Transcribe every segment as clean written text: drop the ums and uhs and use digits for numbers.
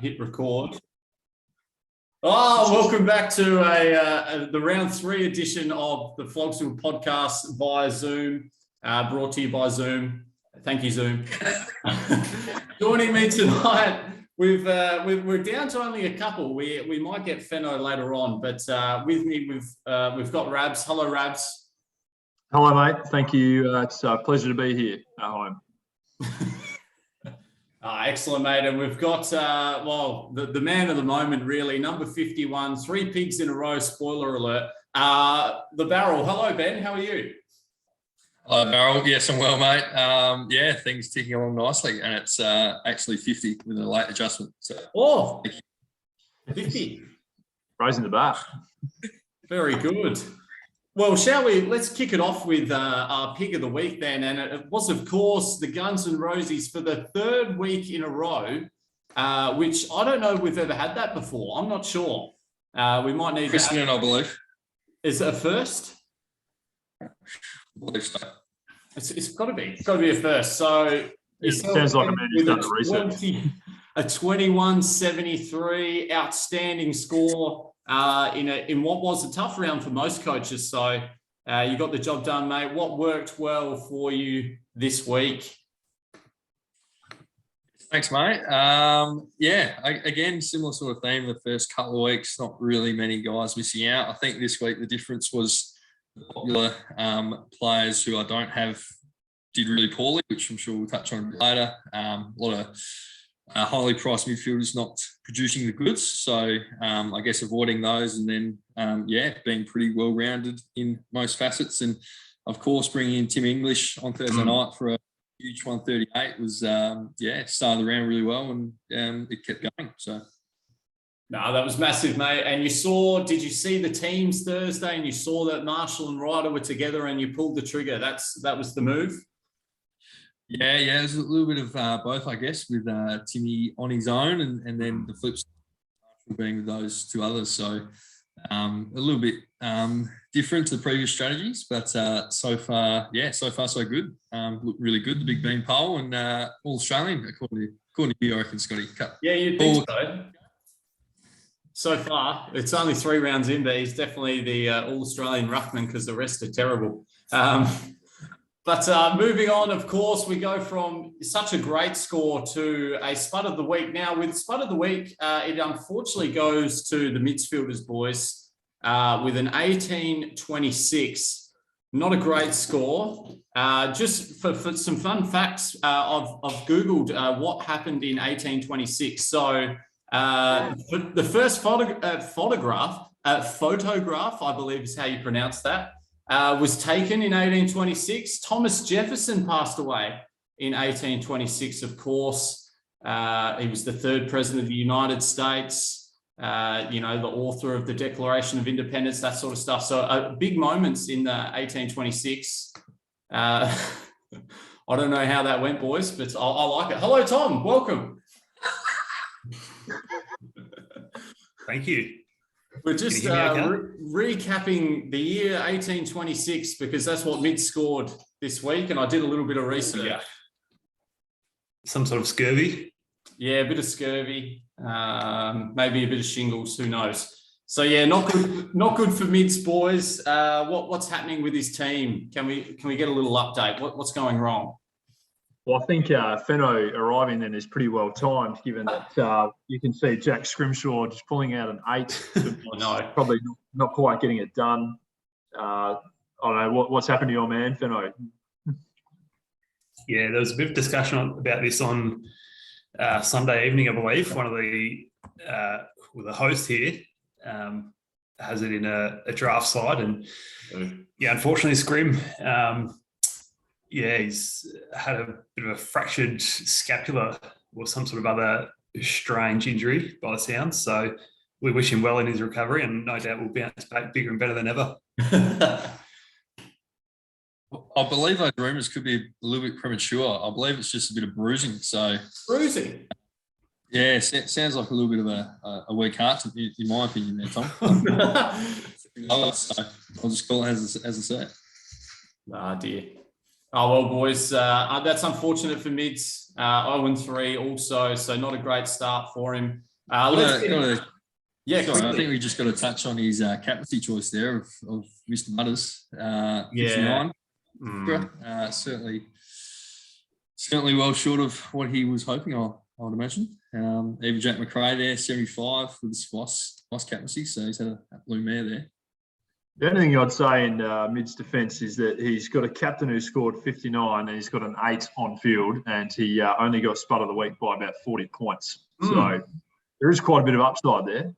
hit record. Oh, welcome back to the round 3 edition of the Flogsville podcast via Zoom, brought to you by Zoom. Thank you, Zoom. Joining me tonight, we're down to only a couple. We might get Fenno later on, but with me we've got Rabs. Hello, Rabs. Hello, mate. Thank you. It's a pleasure to be here at home. Excellent, mate. And we've got, the man of the moment, really, number 51, 3 pigs in a row, spoiler alert. The Barrel. Hello, Ben. How are you? Hello, Barrel. Yes, I'm well, mate. Things ticking along nicely. And it's actually 50 with a late adjustment. So, 50. Raising the bar. Very good. Well, let's kick it off with our pig of the week then. And it was, of course, the Guns N' Roses for the 3rd week in a row, which I don't know if we've ever had that before. I'm not sure. We might need Christian, I believe. Is it a first? I believe so. It's got to be. It's got to be a first. So it sounds like a man who's done the research. A 21-73 outstanding score. In what was a tough round for most coaches. So you got the job done, mate. What worked well for you this week? Thanks, mate. Again, similar sort of theme the first couple of weeks, not really many guys missing out. I think this week the difference was the popular players who I don't have did really poorly, which I'm sure we'll touch on a bit later. A lot of highly priced midfielders not producing the goods. So I guess avoiding those and then, being pretty well-rounded in most facets. And, of course, bringing in Tim English on Thursday night for a huge 138 was, started the round really well and it kept going. So. No, that was massive, mate. And did you see the teams Thursday and you saw that Marshall and Ryder were together and you pulled the trigger? That was the move? Yeah, there's a little bit of both, I guess, with Timmy on his own and then the flip side being with those 2 others. So a little bit different to the previous strategies, but so far so good. Looked really good, the Big Bean poll and all Australian, according to you, I reckon, Scotty. Yeah, you'd think so. So far, it's only 3 rounds in, but he's definitely the all-Australian ruckman because the rest are terrible. But moving on, of course, we go from such a great score to a Spud of the Week. Now, with Spud of the Week, it unfortunately goes to the midfielders, boys, with an 18-26. Not a great score. Just for some fun facts, I've Googled what happened in 1826. So the first photograph, I believe is how you pronounce that, was taken in 1826. Thomas Jefferson passed away in 1826, of course. He was the 3rd president of the United States, the author of the Declaration of Independence, that sort of stuff. So big moments in the 1826. I don't know how that went, boys, but I like it. Hello, Tom. Welcome. Thank you. We're just recapping the year 1826 because that's what Mid scored this week, and I did a little bit of research. Yeah. Some sort of scurvy? Yeah, a bit of scurvy, maybe a bit of shingles, who knows. So, not good for Mids, boys. What's happening with his team? Can we get a little update? What's going wrong? Well, I think Fenno arriving then is pretty well timed, given that you can see Jack Scrimshaw just pulling out an 8. No. Probably not quite getting it done. I don't know what's happened to your man, Fenno. Yeah, there was a bit of discussion about this on Sunday evening, I believe. One of the host here has it in a draft slide, and unfortunately, Scrim. He's had a bit of a fractured scapula or some sort of other strange injury by the sounds. So we wish him well in his recovery and no doubt will bounce back bigger and better than ever. I believe those rumours could be a little bit premature. I believe it's just a bit of bruising. So bruising? Yeah, it sounds like a little bit of a weak heart, in my opinion there, Tom. So I'll just call it as I say it. Ah, dear. Oh, well, boys, that's unfortunate for Mids. 0-3 also, so not a great start for him. Sorry, Quickly. I think we just got to touch on his captaincy choice there of Mr. Butters, 59. Certainly well short of what he was hoping, I would imagine. Even Jack McRae there, 75 with his vice captaincy, so he's had a blue mare there. The only thing I'd say in Mid's defence is that he's got a captain who scored 59 and he's got an 8 on field, and he only got spud of the week by about 40 points. So there is quite a bit of upside there,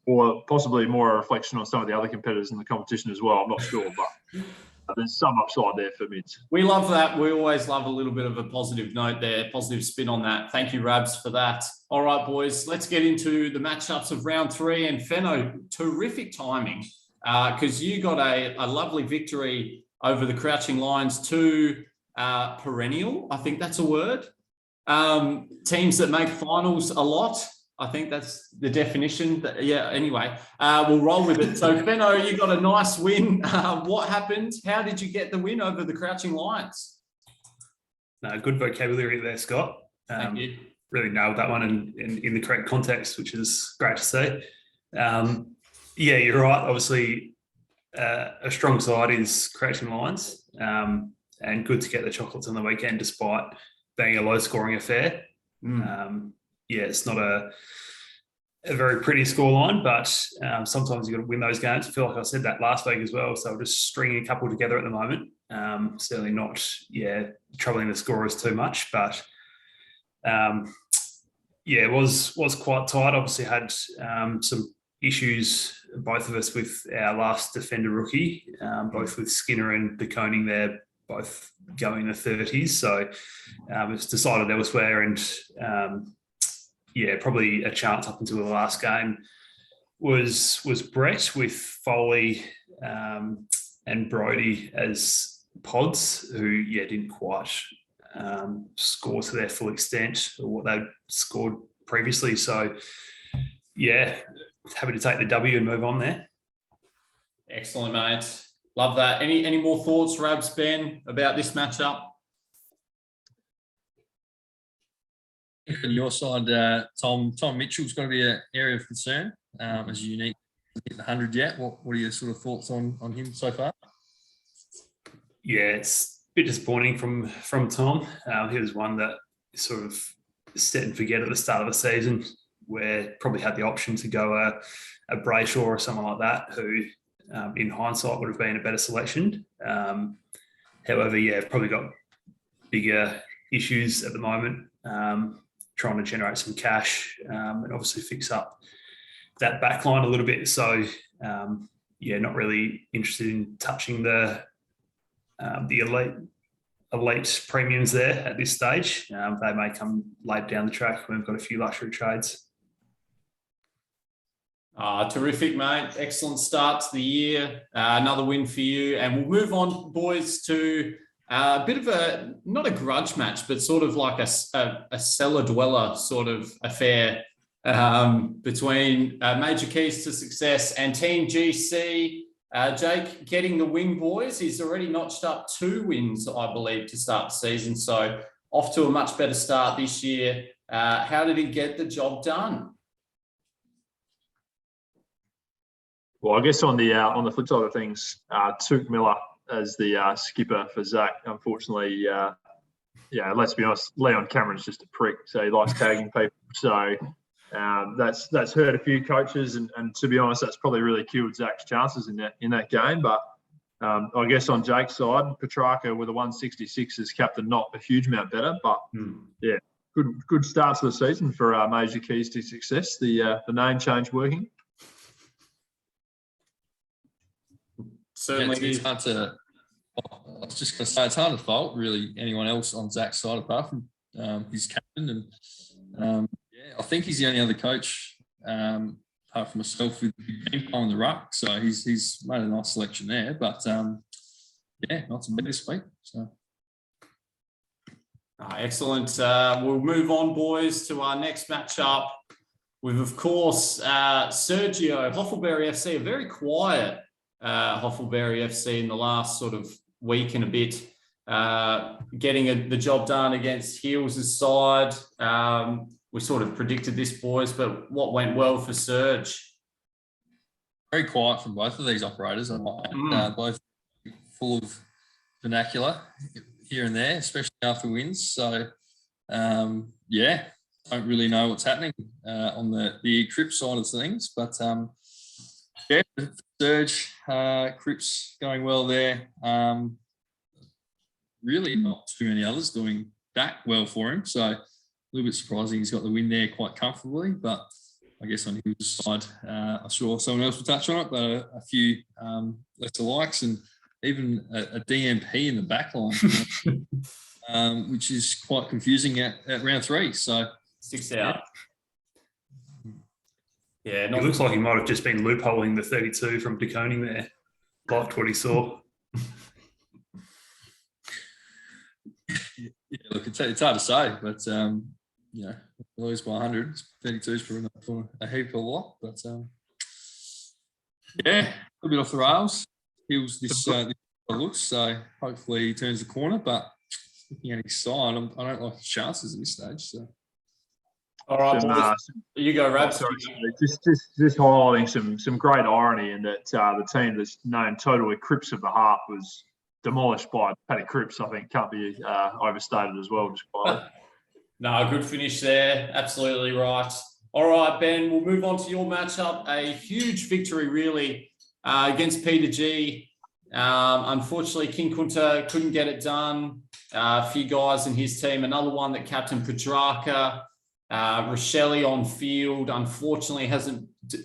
or possibly more a reflection on some of the other competitors in the competition as well. I'm not sure, but there's some upside there for Mids. We love that. We always love a little bit of a positive note there, positive spin on that. Thank you, Rabs, for that. All right, boys, let's get into the matchups of round 3. And Fenno, terrific timing, because you got a lovely victory over the Crouching Lions, 2 perennial, I think that's a word, teams that make finals a lot. I think that's the definition. Anyway, we'll roll with it. So, Fenno, you got a nice win. What happened? How did you get the win over the Crouching Lions? No, good vocabulary there, Scott. Thank you. Really nailed that one in the correct context, which is great to see. Yeah, you're right. Obviously, a strong side is Crouching Lions, and good to get the chocolates on the weekend despite being a low-scoring affair. Yeah, it's not a very pretty scoreline, but sometimes you've got to win those games. I feel like I said that last week as well, so I'm just stringing a couple together at the moment. Certainly not, troubling the scorers too much, but it was quite tight. Obviously had some issues, both of us, with our last defender rookie, both with Skinner and DeConing there, both going in the 30s. So it's decided elsewhere, and probably a chance up until the last game was Brett with Foley and Brodie as pods, who didn't quite score to their full extent or what they'd scored previously. So happy to take the W and move on there. Excellent, mate. Love that. Any more thoughts, Rabs, Ben, about this matchup? On your side, Tom Mitchell's got to be an area of concern, as unique. Hit the 100 yet? What are your sort of thoughts on him so far? Yeah, it's a bit disappointing from Tom. He was one that sort of set and forget at the start of the season, where probably had the option to go a Brayshaw or someone like that, who in hindsight would have been a better selection. However, probably got bigger issues at the moment. Trying to generate some cash and obviously fix up that back line a little bit. So, not really interested in touching the elite premiums there at this stage. They may come late down the track when we've got a few luxury trades. Terrific, mate. Excellent start to the year. Another win for you. And we'll move on, boys, to a bit of not a grudge match, but sort of like a cellar dweller sort of affair between Major Keys to Success and Team GC. Jake getting the win, boys. He's already notched up 2 wins, I believe, to start the season. So off to a much better start this year. How did he get the job done? Well, I guess on the flip side of things, Took Miller as the skipper for Zach. Unfortunately, let's be honest, Leon Cameron's just a prick, so he likes tagging people. So that's hurt a few coaches, and to be honest, that's probably really killed Zach's chances in that game. But I guess on Jake's side, Petrarca with a 166 as captain, not a huge amount better, but good start to the season for Major Keys to Success. The name change working. Certainly, it's hard to. I was just going to say it's hard to fault really anyone else on Zach's side apart from his captain, and I think he's the only other coach apart from myself with game on the ruck. So he's made a nice selection there, but not to beat this week. So excellent. We'll move on, boys, to our next matchup with, of course, Sergio Hoffelberry FC. A very quiet Hoffelberry FC in the last sort of week and a bit. getting the job done against Heels' side. We sort of predicted this, boys, but what went well for Surge? Very quiet from both of these operators. Both full of vernacular here and there, especially after wins. So, yeah, don't really know what's happening on the Crips side of things. But, yeah, Surge, Crips going well there. Really not too many others doing that well for him. So, a little bit surprising he's got the win there quite comfortably. But I guess on his side, I'm sure someone else will touch on it, but a few lesser likes and even a DMP in the back line, which is quite confusing at round 3. So sticks out. Yeah, it looks like he might have just been loopholing the 32 from DeConing there. Liked what he saw. Yeah, look, it's hard to say, but you know, lose by 100, 32 is probably not a heap of a lot, but yeah, a little bit off the rails. Heels this looks, so hopefully he turns the corner, but looking at his side, I don't like his chances at this stage. So. All right, boys. You go, Rabs. Just highlighting some great irony in that the team that's known totally Crips of the Heart was demolished by Paddy Crips. I think can't be overstated as well. Just quietly. No, good finish there. Absolutely right. All right, Ben, we'll move on to your matchup. A huge victory, really, against Peter G. Unfortunately, King Kunta couldn't get it done. A few guys in his team. Another one that Captain Petrarca, Rochelle on field, unfortunately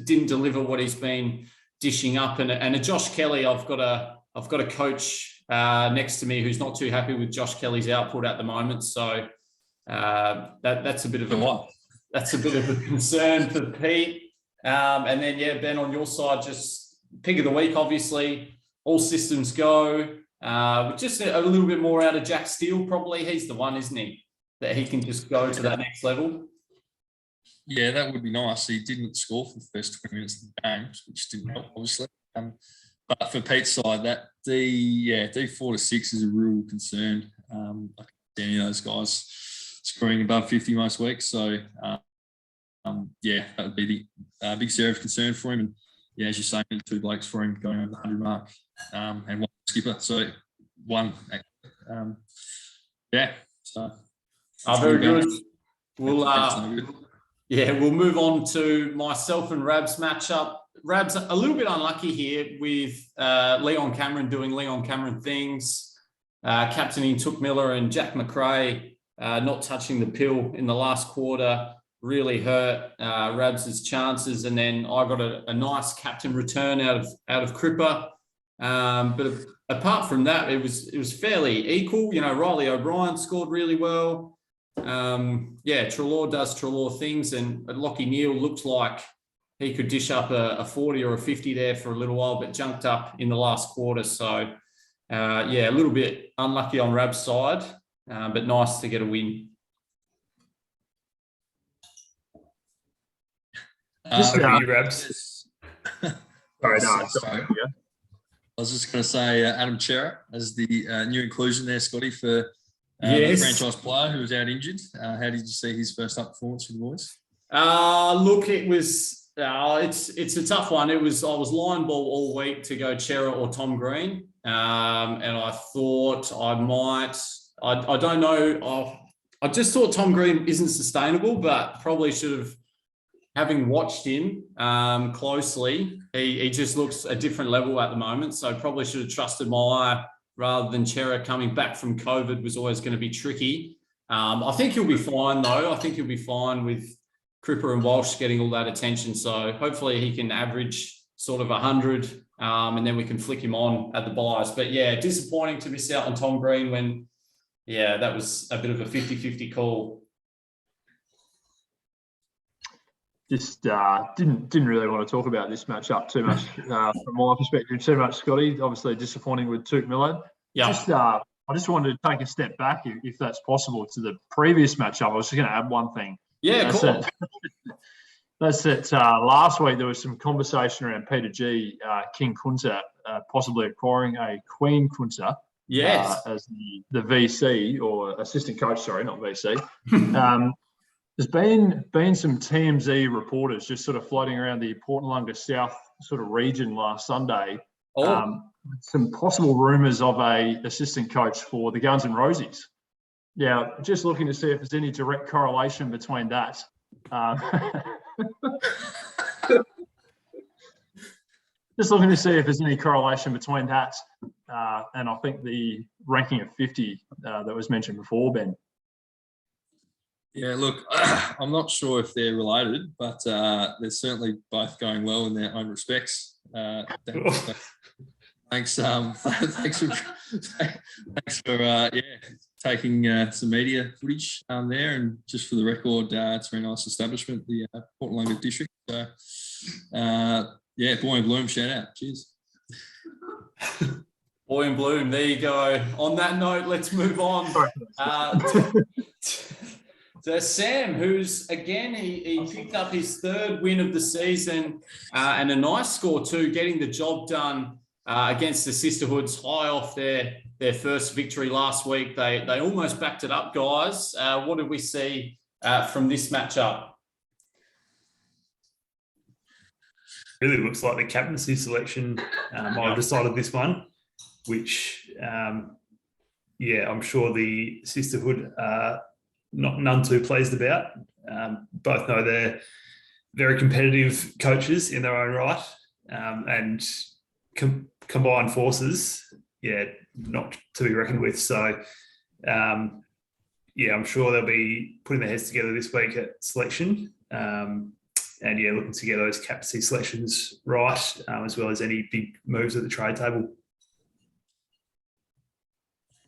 didn't deliver what he's been dishing up. And a Josh Kelly, I've got a coach next to me who's not too happy with Josh Kelly's output at the moment. So that's a bit of a concern for Pete. And then Ben, on your side, just pick of the week, obviously, all systems go. Just a little bit more out of Jack Steele, probably. He's the one, isn't he, that he can just go to that next level? Yeah, that would be nice. He didn't score for the first 20 minutes of the game, which didn't help, obviously. But for Pete's side, that D4 to 6 is a real concern. I can't see any of those guys scoring above 50 most weeks. So, that would be the big area of concern for him. And, yeah, as you're saying, 2 blokes for him going over the 100 mark and 1 skipper. So, 1. So. Very good. We'll move on to myself and Rab's matchup. Rab's a little bit unlucky here with Leon Cameron doing Leon Cameron things, captaining Took Miller and Jack McRae not touching the pill in the last quarter really hurt Rabs' chances. And then I got a nice captain return out of Cripper. But apart from that, it was fairly equal. You know, Riley O'Brien scored really well. Treloar does Treloar things, and Lockie Neal looked like he could dish up a 40 or a 50 there for a little while, but junked up in the last quarter. So, a little bit unlucky on Rab's side, but nice to get a win. Rabs. Sorry. I was just going to say Adam Chera as the new inclusion there, Scotty, for the franchise player who was out injured. How did you see his first up performance for the boys? Look, it was it's a tough one. I was line ball all week to go Chera or Tom Green, and I thought I might. I don't know. I just thought Tom Green isn't sustainable, but probably should have. Having watched him closely, he just looks a different level at the moment. So probably should have trusted my eye rather than Chera coming back from COVID was always going to be tricky. I think he'll be fine, though. I think he'll be fine with Cripper and Walsh getting all that attention. So hopefully he can average sort of 100 and then we can flick him on at the buys. But, disappointing to miss out on Tom Green when, that was a bit of a 50-50 call. Just didn't really want to talk about this matchup too much from my perspective too much, Scotty. Obviously disappointing with Took Miller. Yeah. I just wanted to take a step back, if that's possible, to the previous matchup. I was just going to add one thing. Yeah, cool. That's that last week there was some conversation around Peter G, King Kunta, possibly acquiring a Queen Kunta Yes. as the VC or assistant coach. Sorry, not VC. There's been some TMZ reporters just sort of floating around the Port Nulunga South sort of region last Sunday. Some possible rumours of a assistant coach for the Guns and Roses. Now, just looking to see if there's any direct correlation between that. Just looking to see if there's any correlation between that and I think the ranking of 50 that was mentioned before, Ben. Yeah, look, I'm not sure if they're related, but they're certainly both going well in their own respects. Thanks, thanks for taking some media footage there, and just for the record, it's a very nice establishment, the Port Nulunga district. So, Boy and Bloom, shout out, cheers. Boy and Bloom, there you go. On that note, let's move on to Sam, who's again he picked up his third win of the season and a nice score too, getting the job done against the Sisterhoods high off their first victory last week. They almost backed it up, guys. What did we see from this matchup? Really looks like the captaincy selection might have decided this one, which, I'm sure the Sisterhood none too pleased about. Both know they're very competitive coaches in their own right, and combined forces, not to be reckoned with. So, I'm sure they'll be putting their heads together this week at selection. Looking to get those captaincy selections right, as well as any big moves at the trade table.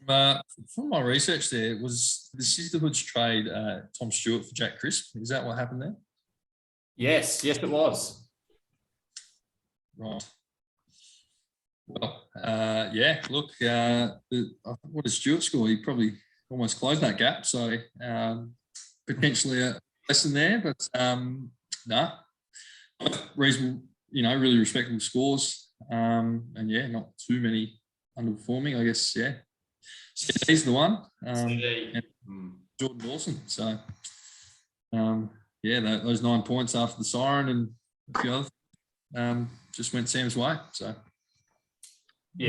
From my research, there was the Sisterhoods trade Tom Stewart for Jack Crisp. Is that what happened there? Yes, it was. Right. Well, look, what did Stewart score? He probably almost closed that gap, so potentially a lesson there, but reasonable, really respectable scores, and not too many underperforming, I guess. He's the one, and Jordan Dawson. So, those 9 points after the siren and a few other just went Sam's way. So,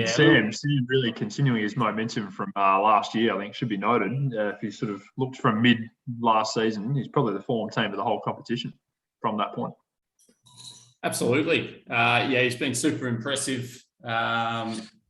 Sam really continuing his momentum from last year. I think should be noted. If you sort of looked from mid last season, he's probably the form team of the whole competition from that point. Absolutely. He's been super impressive.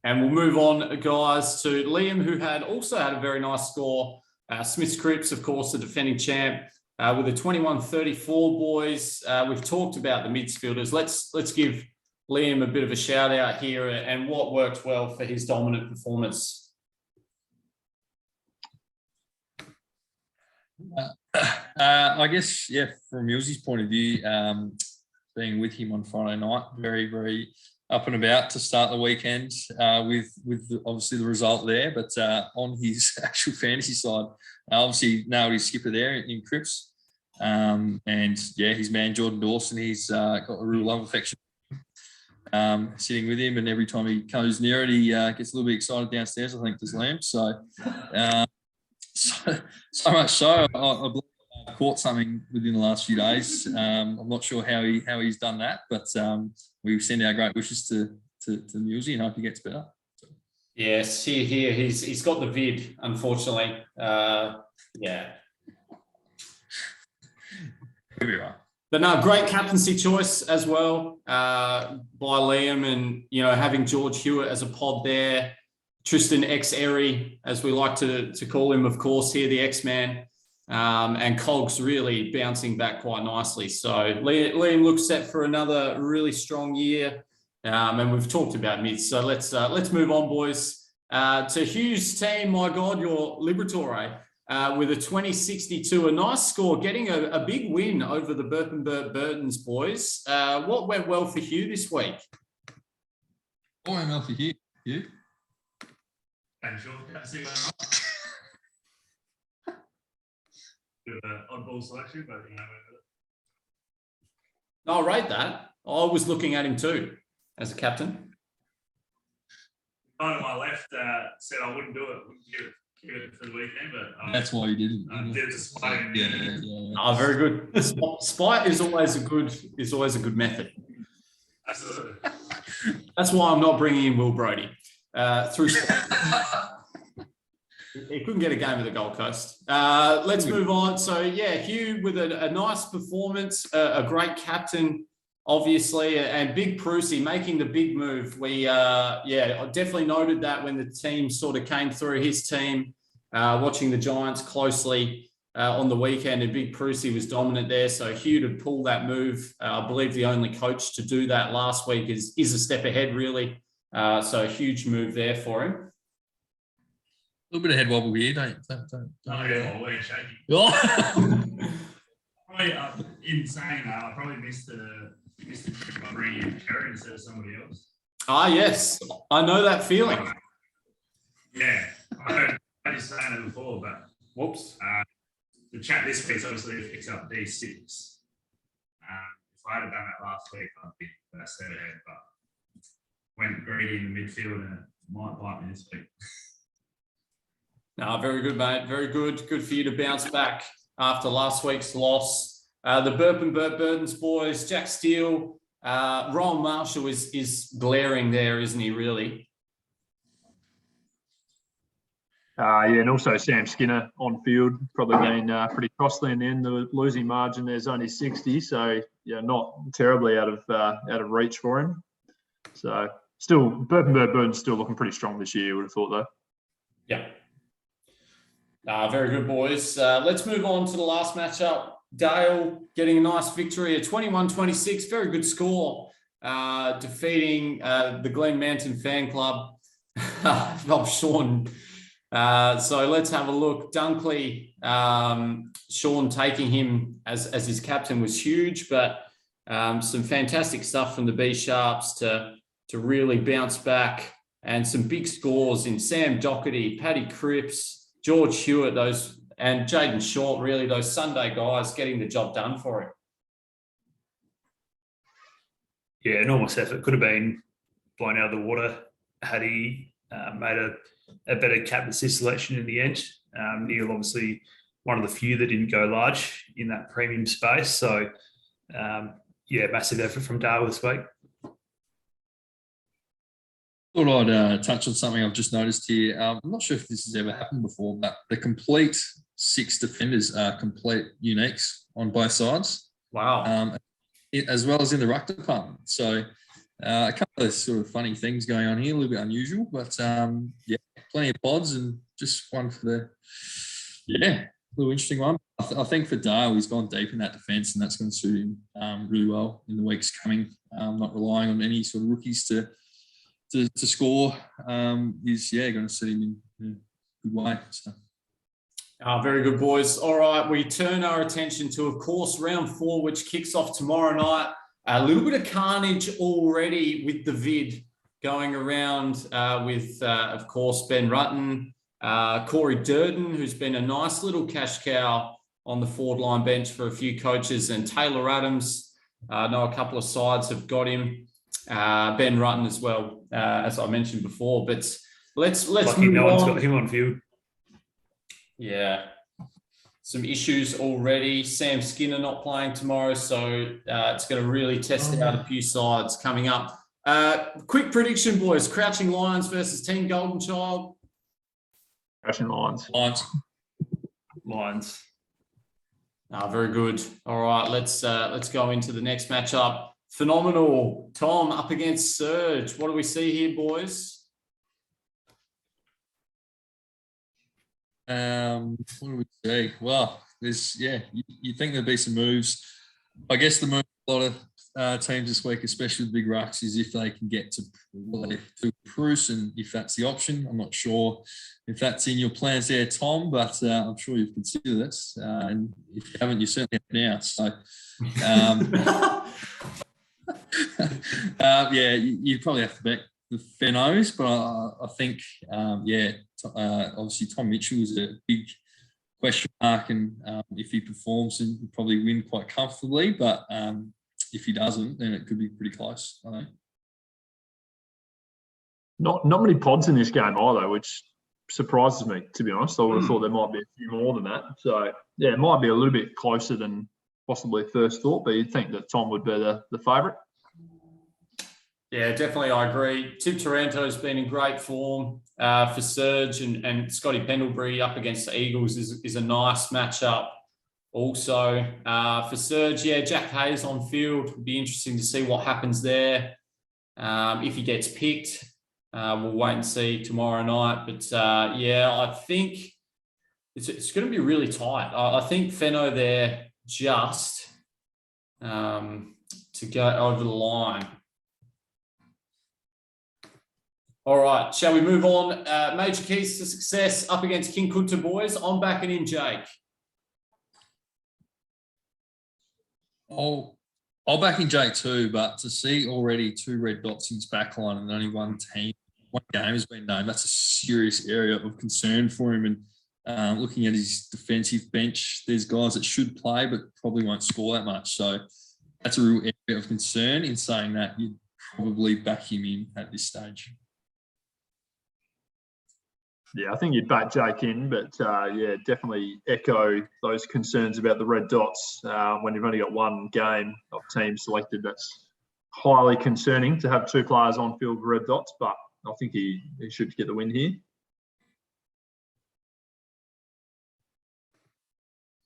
And we'll move on, guys, to Liam, who also had a very nice score. Smith's Cripps, of course, the defending champ, with a 21-34, boys. We've talked about the midfielders. Let's give Liam a bit of a shout out here and what worked well for his dominant performance. I guess, from Millsy's point of view, being with him on Friday night, very, very up and about to start the weekend with obviously the result there. But on his actual fantasy side, obviously nailed his skipper there in Cripps. His man Jordan Dawson, he's got a real love affection sitting with him, and every time he comes near it, he gets a little bit excited downstairs, I think, does Liam. So much so, I believe I caught something within the last few days. I'm not sure how he's done that, but we send our great wishes to Millsy and hope he gets better. Yes, here he's got the vid, unfortunately. Could be right. But no, great captaincy choice as well by Liam, and having George Hewitt as a pod there, Tristan X-Airy, as we like to call him, of course, here the X-Man, and Cogs really bouncing back quite nicely. So Liam looks set for another really strong year, and we've talked about mids. So let's move on, boys, to Hugh's team. My God, your Liberatore. With a 20-62, a nice score, getting a big win over the Burtons boys. What went well for Hugh this week? What went well for Hugh? Oddball selection, but I'll rate that. I was looking at him too as a captain. guy on my left said I wouldn't do it. Wouldn't give it for the weekend, but That's why you didn't. I did it to spite him. Yeah. Oh, very good. Spite is always a good method. Absolutely. That's why I'm not bringing in Will Brodie through. He couldn't get a game at the Gold Coast. Let's move on. So yeah, Hugh with a nice performance, a great captain, obviously, and Big Prusy making the big move. We definitely noted that when the team sort of came through, his team, watching the Giants closely on the weekend, and Big Prusy was dominant there. So Hugh to pull that move, I believe the only coach to do that last week is a step ahead, really. So a huge move there for him. A little bit of head wobble here, don't. We're shaking. Oh. Probably, in saying that, I probably missed the bringing in Kerry instead of somebody else. Ah, yes, I know that feeling. Yeah, I heard you saying it before, but Whoops. the chat this week's obviously picks up D6. If I had done that last week, I'd be that step ahead, but went greedy in the midfield and it might bite me this week. No, very good, mate. Very good. Good for you to bounce back after last week's loss. The Burp and Burp Burdens boys, Jack Steele, Ron Marshall is glaring there, isn't he, really? And also Sam Skinner on field, probably been pretty costly in the end. The losing margin there's only 60, so yeah, not terribly out of reach for him. So still, Burp and Burp Burden's still looking pretty strong this year, I would have thought, though. Yeah. Very good, boys. Let's move on to the last matchup. Dale getting a nice victory, a 21-26, very good score, defeating the Glen Mountain Fan Club of Sean. So let's have a look. Dunkley, Sean taking him as his captain was huge, but some fantastic stuff from the B Sharps to really bounce back, and some big scores in Sam Doherty, Paddy Cripps, George Hewitt, and Jaden Short, really those Sunday guys getting the job done for him. Yeah, enormous effort. Could have been blown out of the water had he made a better captaincy selection in the end. Neil, obviously, one of the few that didn't go large in that premium space. So, massive effort from Dale this week. Thought I'd touch on something I've just noticed here. I'm not sure if this has ever happened before, but the complete 6 defenders are complete uniques on both sides. Wow. As well as in the ruck department. So a couple of sort of funny things going on here, a little bit unusual, but plenty of pods and just one for a little interesting one. I think for Dale, he's gone deep in that defence, and that's going to suit him really well in the weeks coming. Not relying on any sort of rookies to score is going to see him in a good way. So. Very good, boys. All right, we turn our attention to, of course, round 4, which kicks off tomorrow night. A little bit of carnage already with the vid going around with, of course, Ben Rutten, Corey Durden, who's been a nice little cash cow on the forward line bench for a few coaches, and Taylor Adams. I know a couple of sides have got him. Ben Rutten as well, as I mentioned before. But let's Lucky move no one's on. got him on view. Yeah, some issues already. Sam Skinner not playing tomorrow, so it's going to really test out a few sides coming up. Quick prediction, boys. Crouching Lions versus Team Golden Child. Crouching Lions. Lions. Very good. All right, let's go into the next matchup. Phenomenal. Tom up against Surge. What do we see here, boys? What do we see? Well, you think there'd be some moves. I guess the move a lot of teams this week, especially the big rucks, is if they can get to Bruce, and if that's the option. I'm not sure if that's in your plans there, Tom, but I'm sure you've considered this. And if you haven't, you certainly have now. So, you probably have to back the Fenos, but I think, obviously Tom Mitchell is a big question mark, and if he performs, then he'll probably win quite comfortably. But if he doesn't, then it could be pretty close, I think. Not many pods in this game either, which surprises me, to be honest. I would have thought there might be a few more than that. So, yeah, it might be a little bit closer than possibly first thought, but you'd think that Tom would be the favourite. Yeah, definitely, I agree. Tip Taranto's been in great form for Serge, and Scotty Pendlebury up against the Eagles is a nice matchup. Also, for Serge, yeah, Jack Hayes on field would be interesting to see what happens there. If he gets picked, we'll wait and see tomorrow night. But yeah, I think it's going to be really tight. I think Fenno there just to go over the line. All right, shall we move on? Major keys to success up against King Kunta boys. I'm backing in Jake. I'll back in Jake too, but to see already 2 red dots in his backline and only one game has been named, that's a serious area of concern for him. And looking at his defensive bench, there's guys that should play but probably won't score that much. So that's a real area of concern. In saying that, you'd probably back him in at this stage. Yeah, I think you'd back Jake in, but yeah, definitely echo those concerns about the red dots. When you've only got one game of team selected, that's highly concerning to have 2 players on field with red dots, but I think he should get the win here.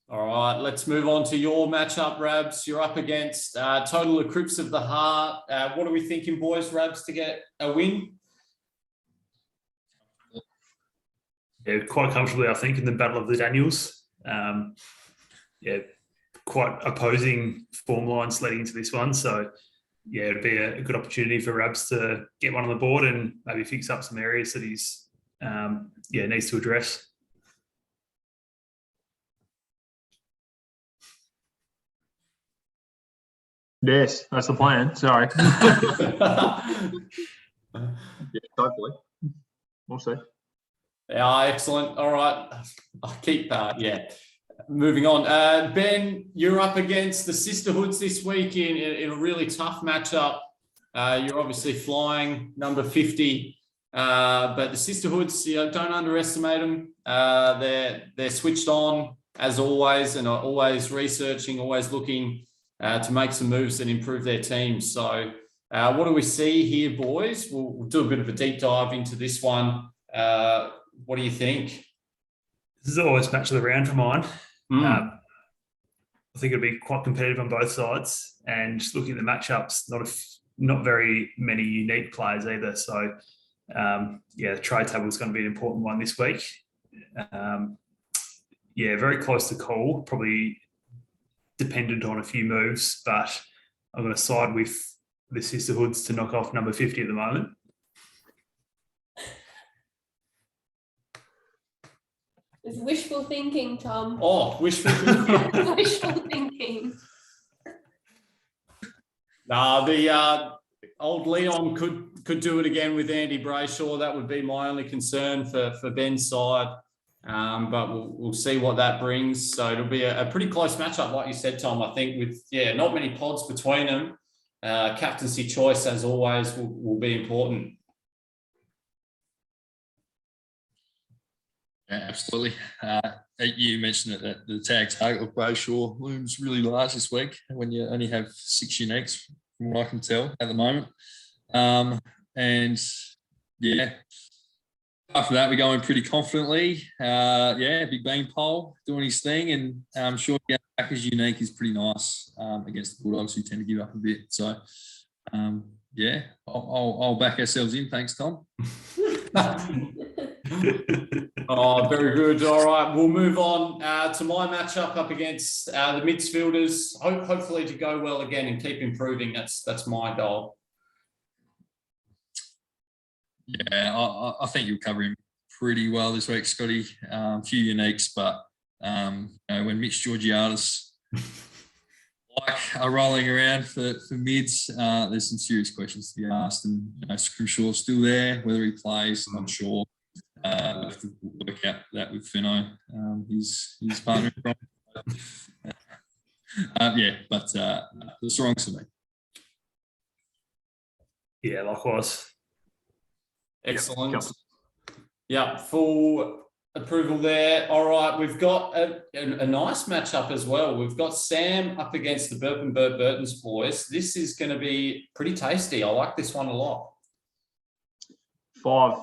All right, let's move on to your matchup, Rabs. You're up against Total Eclipse of the Heart. What are we thinking, boys, Rabs, to get a win? Yeah, quite comfortably, I think, in the Battle of the Daniels. Yeah, quite opposing form lines leading into this one. So, yeah, it'd be a good opportunity for Rabs to get one on the board and maybe fix up some areas that he's needs to address. Yes, that's the plan. Sorry. Yeah, hopefully. We'll see. Yeah, excellent. All right. I'll keep moving on. Ben, you're up against the Sisterhoods this week in a really tough matchup. You're obviously flying number 50, but the Sisterhoods, don't underestimate them. They're switched on as always and are always researching, always looking to make some moves and improve their team. So what do we see here, boys? We'll do a bit of a deep dive into this one. What do you think? This is always match of the round for mine. I think it'll be quite competitive on both sides. And just looking at the matchups, not very many unique players either. So, the trade table is going to be an important one this week. Very close to call, probably dependent on a few moves, but I'm going to side with the Sisterhoods to knock off number 50 at the moment. It's wishful thinking, Tom. Oh, wishful thinking. Wishful thinking. The old Leon could do it again with Andy Brayshaw. That would be my only concern for Ben's side. But we'll see what that brings. So it'll be a pretty close matchup, like you said, Tom. I think with not many pods between them. Captaincy choice, as always, will be important. Yeah, absolutely. You mentioned it, that the tag total of Brayshaw looms really large this week when you only have 6 uniques, from what I can tell at the moment. After that, we're going pretty confidently. Big Bang Pole doing his thing, and I'm sure Backer's unique is pretty nice against the Bulldogs, who tend to give up a bit. So, I'll back ourselves in. Thanks, Tom. Oh, very good. All right, we'll move on to my matchup up against the midfielders. Hopefully to go well again and keep improving. That's my goal. Yeah, I think you'll cover him pretty well this week, Scotty. A few uniques, but when Mitch Georgiadis are rolling around for mids, there's some serious questions to be asked. And Scrimshaw's still there. Whether he plays, I'm not sure. We'll have to work out that with Fenno, his partner. The strongest for me. Yeah, likewise. Excellent. Yeah, full approval there. All right, we've got a nice matchup as well. We've got Sam up against the Burton's boys. This is going to be pretty tasty. I like this one a lot. Five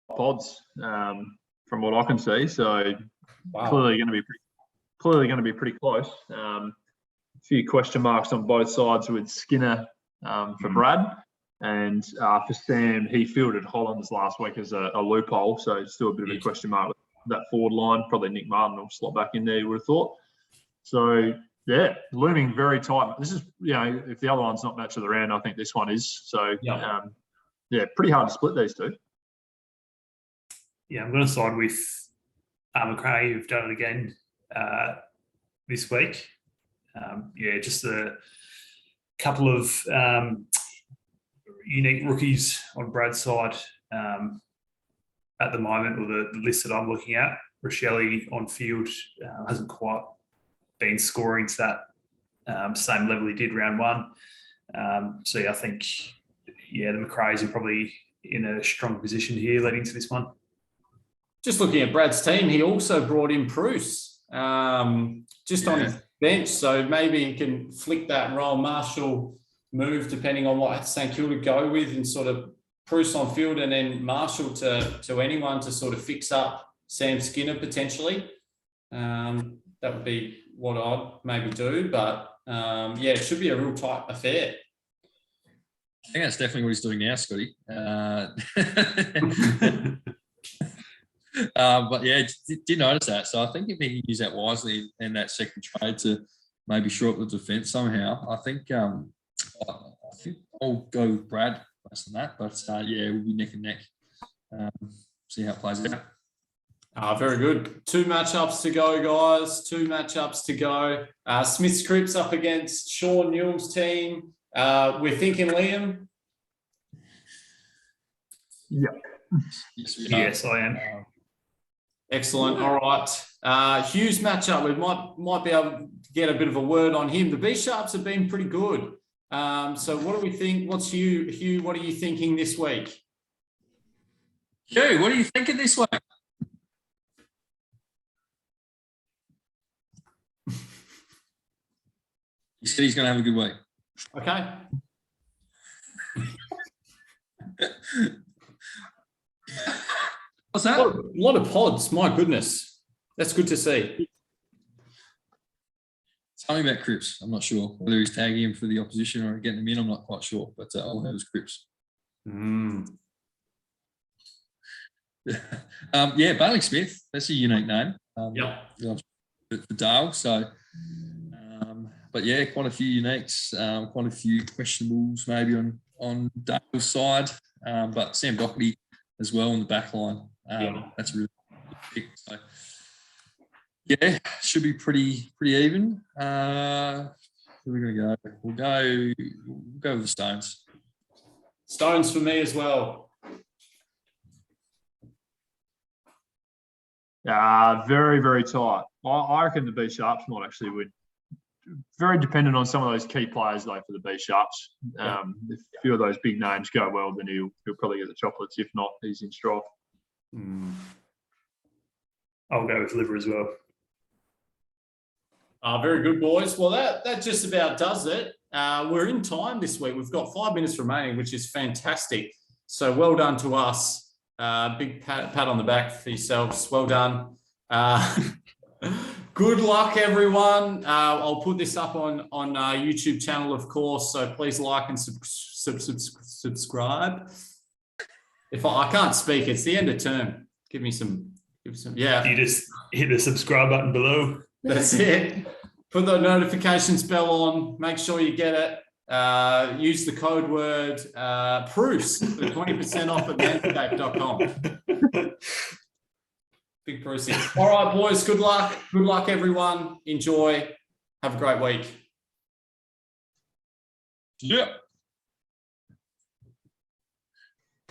pods from what I can see. So Wow. clearly going to be pretty close. A few question marks on both sides with Skinner for Brad. And for Sam, he fielded Hollands last week as a loophole. So it's still a bit of a question mark with that forward line. Probably Nick Martin will slot back in there, you would have thought. So, yeah, looming very tight. This is, if the other one's not match of the round, I think this one is. So, pretty hard to split these two. Yeah, I'm going to side with McRae, who've done it again this week. Just a couple of unique rookies on Brad's side at the moment, or the list that I'm looking at. Rochelle on field hasn't quite been scoring to that same level he did round one. I think, the McRae's are probably in a strong position here leading to this one. Just looking at Brad's team, he also brought in Bruce just on his bench. So maybe he can flick that role Marshall move depending on what St Kilda go with, and sort of Bruce on field and then Marshall to anyone to sort of fix up Sam Skinner potentially. That would be what I'd maybe do. But it should be a real tight affair. I think that's definitely what he's doing now, Scotty. Did notice that. So I think if he can use that wisely in that second trade to maybe shore up the defence somehow, I think I'll go with Brad based on that. But we'll be neck and neck. See how it plays out. Very good. 2 matchups to go, guys. 2 matchups to go. Smith Scripps up against Sean Newell's team. We're thinking Liam. Yeah. Yes, I am. Excellent. All right. Hughes matchup. We might be able to get a bit of a word on him. The B Sharps have been pretty good. So what do we think? Hugh, what are you thinking this week? Hugh, what are you thinking this week? He said he's going to have a good week. Okay. What's that? A lot of pods. My goodness. That's good to see. Tell me about Cripps. I'm not sure whether he's tagging him for the opposition or getting him in. I'm not quite sure, but all I heard was Cripps. Bailey Smith. That's a unique name. For Dale. So, quite a few uniques, quite a few questionables maybe on Dale's side, but Sam Doherty as well in the back line. That's a really good pick. So, should be pretty even. Who are we going to go? We'll go with the Stones. Stones for me as well. Very, very tight. I reckon the B Sharps might actually win. Very dependent on some of those key players, though, for the B Sharps. If a few of those big names go well, then he'll probably get the chocolates. If not, he's in strife. I'll go with Liver as well. Very good, boys. Well, that just about does it. We're in time this week. We've got 5 minutes remaining, which is fantastic. So well done to us. Big pat on the back for yourselves. Well done. Good luck, everyone. I'll put this up on YouTube channel, of course. So please like and subscribe. If I can't speak, it's the end of term. Give me some. Yeah. You just hit the subscribe button below. That's it. Put the notifications bell on. Make sure you get it. Use the code word Bruce for 20% off at manscaped.com. Big Brucey. All right, boys. Good luck. Good luck, everyone. Enjoy. Have a great week. Yeah.